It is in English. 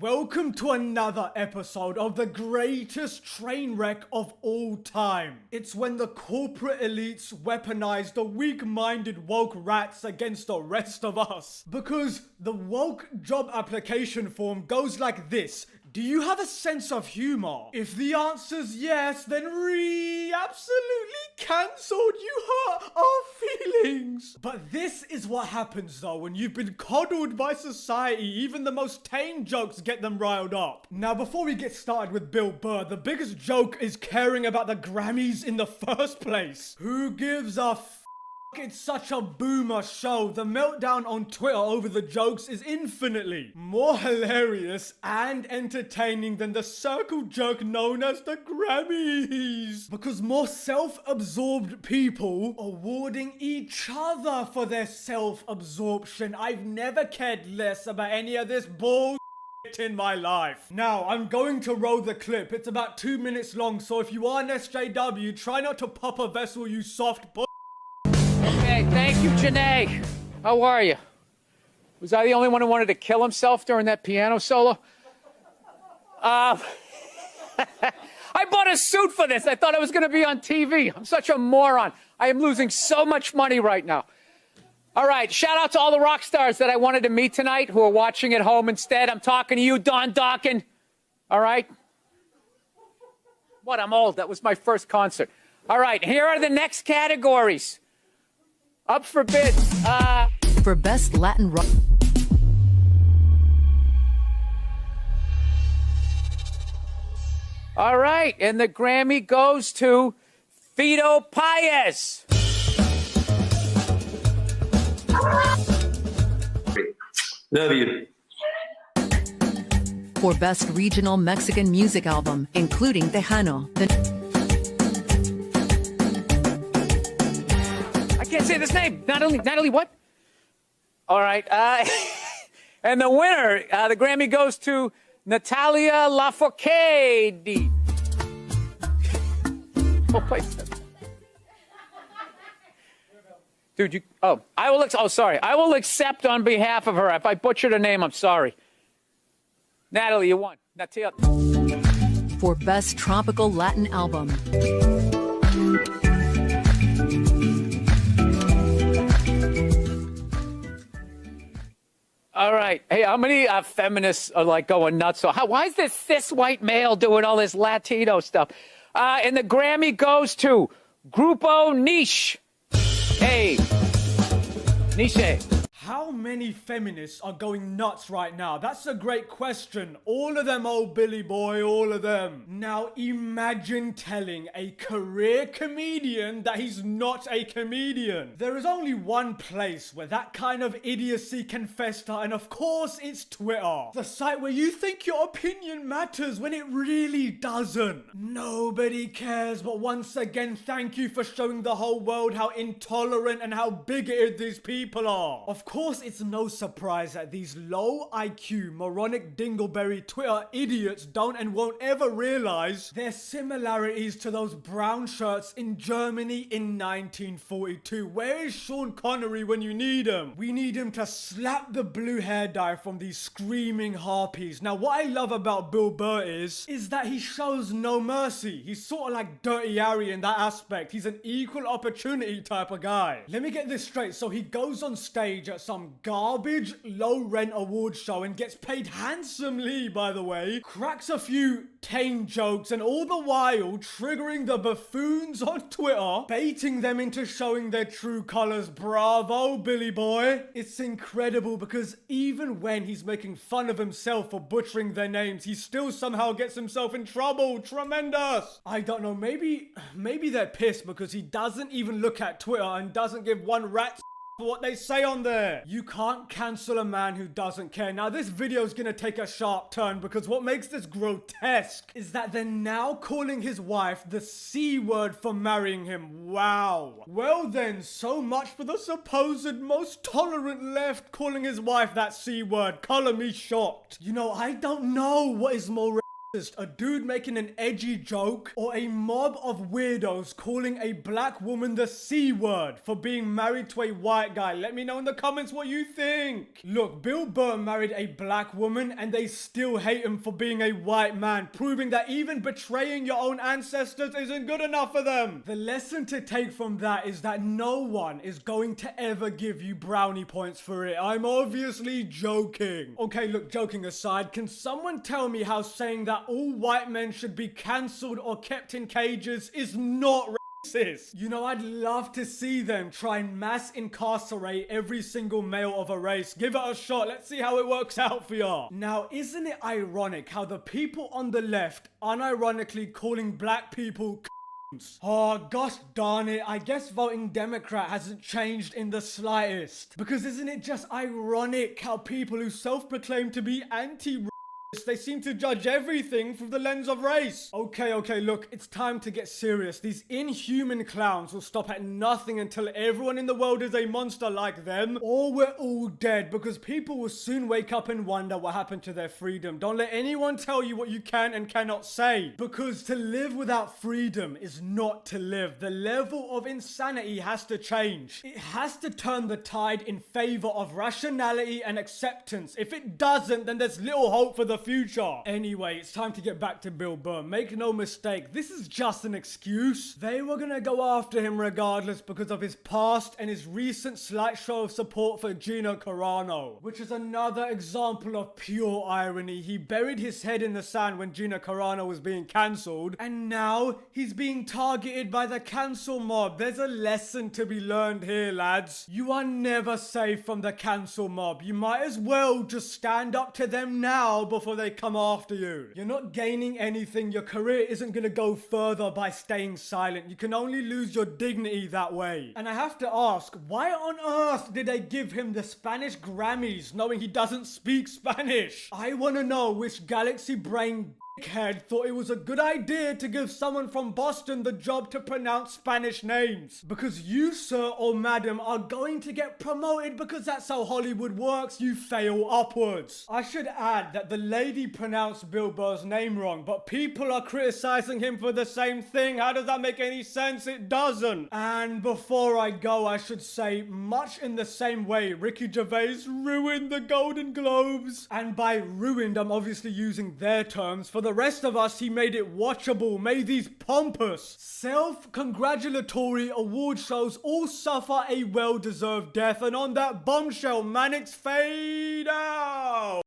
Welcome to another episode of the greatest train wreck of all time. It's when the corporate elites weaponize the weak-minded woke rats against the rest of us. Because the woke job application form goes like this. Do you have a sense of humor? If the answer's yes, then absolutely cancelled. You hurt our feelings. But this is what happens though when you've been coddled by society. Even the most tame jokes get them riled up. Now before we get started with Bill Burr, the biggest joke is caring about the Grammys in the first place. Who gives a f***? It's such a boomer show. The meltdown on Twitter over the jokes is infinitely more hilarious and entertaining than the circle jerk known as the Grammys. Because more self-absorbed people awarding each other for their self-absorption. I've never cared less about any of this bull in my life. Now, I'm going to roll the clip. It's about 2 minutes long, so if you are an SJW, try not to pop a vessel, you soft bull. Okay, thank you, Janae. How are you? Was I the only one who wanted to kill himself during that piano solo? I bought a suit for this. I thought I was going to be on TV. I'm such a moron. I am losing so much money right now. All right, shout out to all the rock stars that I wanted to meet tonight who are watching at home instead. I'm talking to you, Don Dawkin. All right? What, I'm old. That was my first concert. All right, here are the next categories. Up for bids. For Best Latin Rock. All right, and the Grammy goes to Fito Paez. Love you. For Best Regional Mexican Music Album, including Tejano. I can't say this name. Natalie what? All right. And the winner, the Grammy goes to Natalia Lafourcade. Oh, place. Dude, sorry. I will accept on behalf of her. If I butchered her name, I'm sorry. Natalie, you won. Natalia. For Best Tropical Latin Album. All right. Hey, how many feminists are like going nuts? So why is this cis white male doing all this Latino stuff? And the Grammy goes to Grupo Niche. Hey, Niche. How many feminists are going nuts right now? That's a great question. All of them, oh Billy boy, all of them. Now imagine telling a career comedian that he's not a comedian. There is only one place where that kind of idiocy can fester, and of course it's Twitter. The site where you think your opinion matters when it really doesn't. Nobody cares, but once again, thank you for showing the whole world how intolerant and how bigoted these people are. Of course, it's no surprise that these low IQ, moronic dingleberry Twitter idiots don't and won't ever realize their similarities to those brown shirts in Germany in 1942. Where is Sean Connery when you need him? We need him to slap the blue hair dye from these screaming harpies. Now, what I love about Bill Burr is that he shows no mercy. He's sort of like Dirty Harry in that aspect. He's an equal opportunity type of guy. Let me get this straight. So he goes on stage at some garbage low-rent award show and gets paid handsomely, by the way, cracks a few tame jokes, and all the while triggering the buffoons on Twitter, baiting them into showing their true colors. Bravo, Billy boy. It's incredible because even when he's making fun of himself for butchering their names, he still somehow gets himself in trouble. Tremendous. I don't know, maybe they're pissed because he doesn't even look at Twitter and doesn't give one rat's for what they say on there. You can't cancel a man who doesn't care. Now this video is gonna take a sharp turn because what makes this grotesque is that they're now calling his wife the C word for marrying him. Wow. Well then, so much for the supposed most tolerant left calling his wife that C word. Color me shocked. You know, I don't know what is more a dude making an edgy joke, or a mob of weirdos calling a black woman the C word for being married to a white guy? Let me know in the comments what you think. Look, Bill Burr married a black woman and they still hate him for being a white man, proving that even betraying your own ancestors isn't good enough for them. The lesson to take from that is that no one is going to ever give you brownie points for it. I'm obviously joking. Okay, look, joking aside, can someone tell me how saying that all white men should be cancelled or kept in cages is not racist? You know, I'd love to see them try and mass incarcerate every single male of a race. Give it a shot. Let's see how it works out for y'all. Now, isn't it ironic how the people on the left unironically calling black people oh, gosh darn it, I guess voting Democrat hasn't changed in the slightest. Because isn't it just ironic how people who self-proclaim to be anti-racist, they seem to judge everything through the lens of race. Okay, look, it's time to get serious. These inhuman clowns will stop at nothing until everyone in the world is a monster like them, or we're all dead, because people will soon wake up and wonder what happened to their freedom. Don't let anyone tell you what you can and cannot say, because to live without freedom is not to live. The level of insanity has to change. It has to turn the tide in favor of rationality and acceptance. If it doesn't, then there's little hope for the future. Anyway, it's time to get back to Bill Burr. Make no mistake, this is just an excuse. They were gonna go after him regardless because of his past and his recent slight show of support for Gina Carano, which is another example of pure irony. He buried his head in the sand when Gina Carano was being cancelled, and now he's being targeted by the cancel mob. There's a lesson to be learned here, lads. You are never safe from the cancel mob. You might as well just stand up to them now before they come after you. You're not gaining anything. Your career isn't gonna go further by staying silent. You can only lose your dignity that way. And I have to ask, why on earth did they give him the Spanish Grammys knowing he doesn't speak Spanish? I wanna know which galaxy brain head thought it was a good idea to give someone from Boston the job to pronounce Spanish names. Because you, sir or madam, are going to get promoted because that's how Hollywood works. You fail upwards. I should add that the lady pronounced Bill Burr's name wrong, but people are criticizing him for the same thing. How does that make any sense? It doesn't. And before I go, I should say, much in the same way Ricky Gervais ruined the Golden Globes. And by ruined, I'm obviously using their terms. For the rest of us, he made it watchable, made these pompous, self-congratulatory award shows all suffer a well-deserved death. And on that bombshell, Mannix fade out.